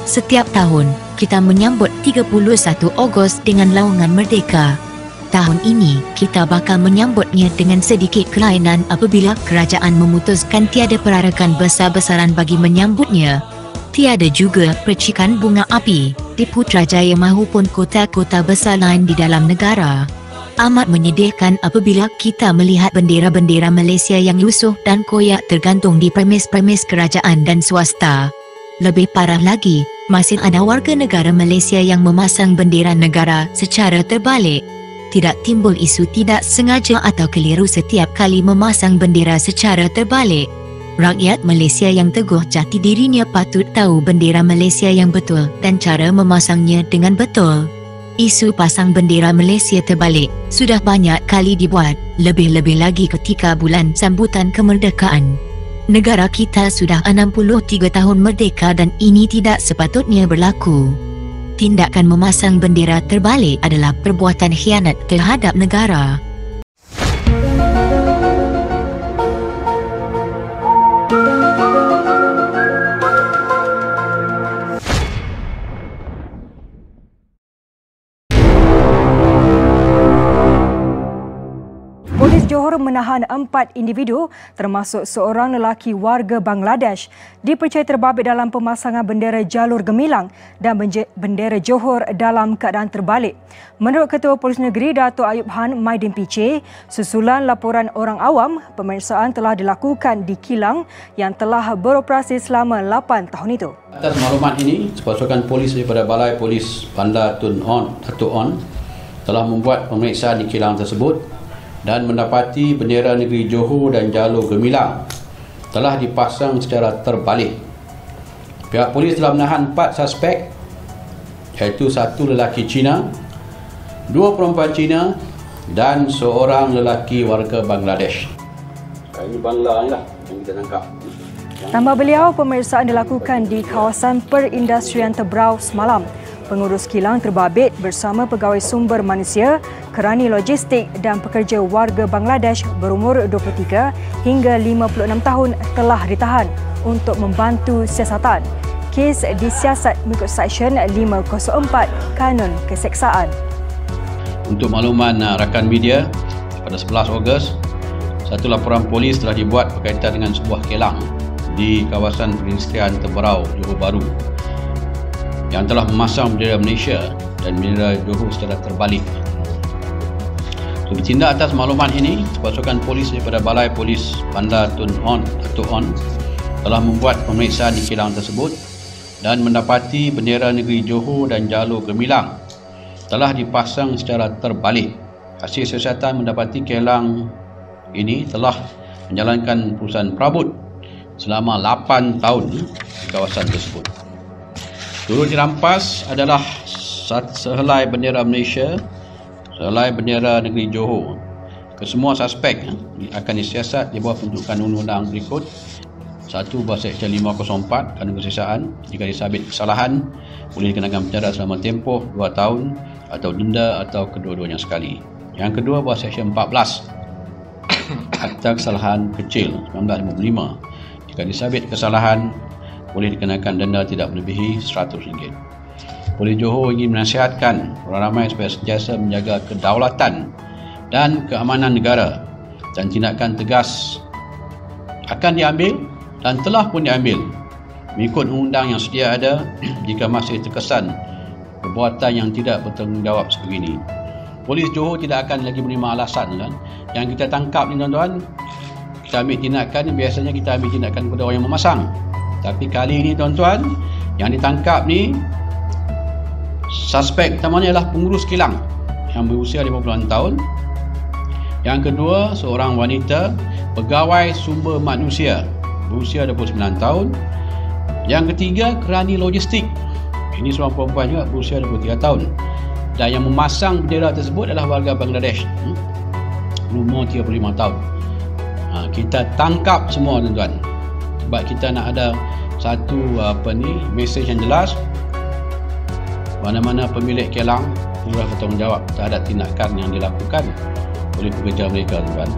Setiap tahun, kita menyambut 31 Ogos dengan laungan merdeka. Tahun ini, kita bakal menyambutnya dengan sedikit kelainan apabila kerajaan memutuskan tiada perarakan besar-besaran bagi menyambutnya. Tiada juga percikan bunga api di Putrajaya maupun kota-kota besar lain di dalam negara. Amat menyedihkan apabila kita melihat bendera-bendera Malaysia yang lusuh dan koyak tergantung di premis-premis kerajaan dan swasta. Lebih parah lagi, masih ada warga negara Malaysia yang memasang bendera negara secara terbalik. Tidak timbul isu tidak sengaja atau keliru setiap kali memasang bendera secara terbalik. Rakyat Malaysia yang teguh jati dirinya patut tahu bendera Malaysia yang betul dan cara memasangnya dengan betul. Isu pasang bendera Malaysia terbalik sudah banyak kali dibuat, lebih-lebih lagi ketika bulan sambutan kemerdekaan. Negara kita sudah 63 tahun merdeka dan ini tidak sepatutnya berlaku. Tindakan memasang bendera terbalik adalah perbuatan khianat terhadap negara. Polis Johor menahan 4 individu termasuk seorang lelaki warga Bangladesh dipercayai terbabit dalam pemasangan bendera jalur gemilang dan bendera Johor dalam keadaan terbalik. Menurut Ketua Polis Negeri Dato' Ayub Han Maidin PC, susulan laporan orang awam, pemeriksaan telah dilakukan di kilang yang telah beroperasi selama 8 tahun itu. Atas maklumat ini, pasukan polis daripada Balai Polis Bandar Tun On telah membuat pemeriksaan di kilang tersebut dan mendapati bendera negeri Johor dan jalur gemilang telah dipasang secara terbalik. Pihak polis telah menahan 4 suspek, iaitu 1 lelaki Cina, 2 perempuan Cina dan seorang lelaki warga Bangladesh. Ini Bangla lah yang kita tangkap. Tambah beliau, pemeriksaan dilakukan di kawasan perindustrian Tebrau semalam. Pengurus kilang terbabit bersama pegawai sumber manusia, kerani logistik dan pekerja warga Bangladesh berumur 23 hingga 56 tahun telah ditahan untuk membantu siasatan. Kes disiasat mengikut Seksyen 504 Kanun Keseksaan. Untuk makluman rakan media, pada 11 Ogos, satu laporan polis telah dibuat berkaitan dengan sebuah kilang di kawasan perindustrian Tebrau, Johor Bahru, yang telah memasang bendera Malaysia dan bendera Johor secara terbalik. Bertindak atas maklumat ini, pasukan polis daripada Balai Polis Bandar Tun On telah membuat pemeriksaan di kilang tersebut dan mendapati bendera negeri Johor dan jalur gemilang telah dipasang secara terbalik. Hasil siasatan mendapati kilang ini telah menjalankan perusahaan perabot selama 8 tahun di kawasan tersebut. Turut dirampas adalah sehelai bendera Malaysia, sehelai bendera negeri Johor. Kesemua suspek akan disiasat di bawah pembentukan undang-undang berikut. 1. Bahasa Seksyen 504 Kanun Keseksaan. Jika disabit kesalahan, boleh dikenakan penjara selama tempoh 2 tahun atau denda atau kedua-duanya sekali. Yang kedua, bahasa Seksyen 14 Akta Kesalahan Kecil 1955. Jika disabit kesalahan, boleh dikenakan denda tidak melebihi RM100. Polis Johor ingin menasihatkan orang ramai supaya sentiasa menjaga kedaulatan dan keamanan negara, dan tindakan tegas akan diambil dan telah pun diambil mengikut undang yang sedia ada jika masih terkesan perbuatan yang tidak bertanggungjawab sebegini. Polis Johor tidak akan lagi menerima alasan kan. Yang kita tangkap ni tuan-tuan, kita ambil tindakan, biasanya kita ambil tindakan kepada orang yang memasang. Tapi kali ini tuan-tuan, yang ditangkap ni suspek pertamanya adalah pengurus kilang yang berusia 50 tahun. Yang kedua, seorang wanita pegawai sumber manusia berusia 29 tahun. Yang ketiga, kerani logistik. Ini seorang perempuan juga berusia 23 tahun. Dan yang memasang bendera tersebut adalah warga Bangladesh, berumur 35 tahun. Kita tangkap semua tuan-tuan. Sebab kita nak ada satu mesej yang jelas, mana-mana pemilik kilang harus bertanggungjawab terhadap tindakan yang dilakukan oleh pekerja mereka tuan-tuan.